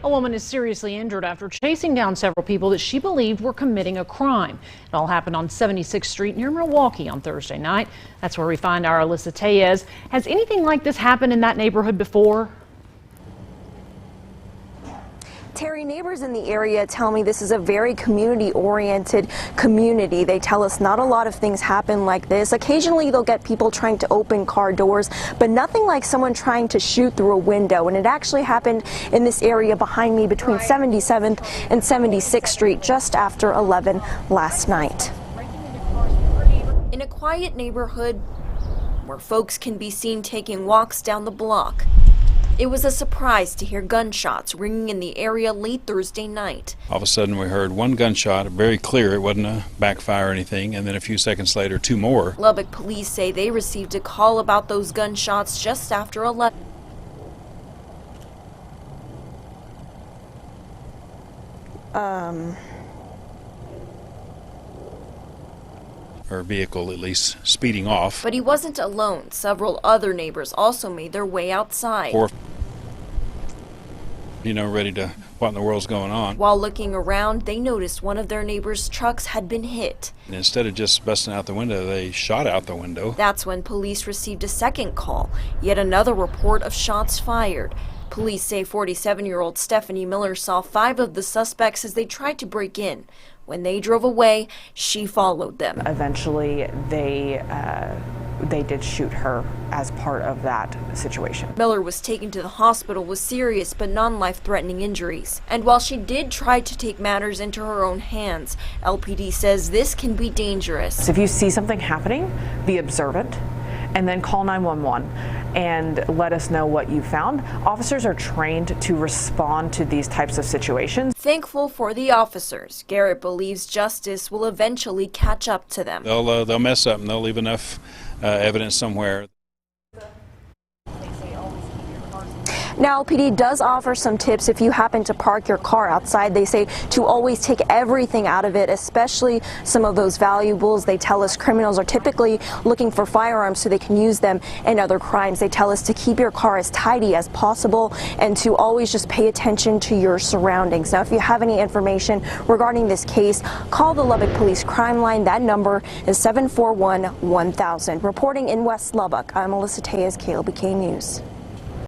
A woman is seriously injured after chasing down several people that she believed were committing a crime. It all happened on 76th Street near Milwaukee on Thursday night. That's where we find our Allysa. Tellez. Has anything like this happened in that neighborhood before? Terry, neighbors in the area tell me this is a very community-oriented community. They tell us not a lot of things happen like this. Occasionally they'll get people trying to open car doors, but nothing like someone trying to shoot through a window. And it actually happened in this area behind me between 77th and 76th Street just after 11 last night. In a quiet neighborhood where folks can be seen taking walks down the block, it was a surprise to hear gunshots ringing in the area late Thursday night. All of a sudden we heard one gunshot, very clear, it wasn't a backfire or anything, and then a few seconds later, two more. Lubbock police say they received a call about those gunshots just after 11. Her vehicle at least speeding off. But he wasn't alone. Several other neighbors also made their way outside. Or, ready to, what in the world's going on? While looking around, they noticed one of their neighbors' trucks had been hit. And instead of just busting out the window, they shot out the window. That's when police received a second call, yet another report of shots fired. Police say 47-year-old Stephanie Miller saw 5 of the suspects as they tried to break in. When they drove away, she followed them. Eventually, they did shoot her as part of that situation. Miller was taken to the hospital with serious but non-life-threatening injuries. And while she did try to take matters into her own hands, LPD says this can be dangerous. If you see something happening, be observant and then call 911 and let us know what you found. Officers are trained to respond to these types of situations. Thankful for the officers, Garrett believes justice will eventually catch up to them. They'll mess up and they'll leave enough evidence somewhere. Now, LPD does offer some tips if you happen to park your car outside. They say to always take everything out of it, especially some of those valuables. They tell us criminals are typically looking for firearms so they can use them in other crimes. They tell us to keep your car as tidy as possible and to always just pay attention to your surroundings. Now, if you have any information regarding this case, call the Lubbock Police Crime Line. That number is 741-1000. Reporting in West Lubbock, I'm Allysa, KLBK News.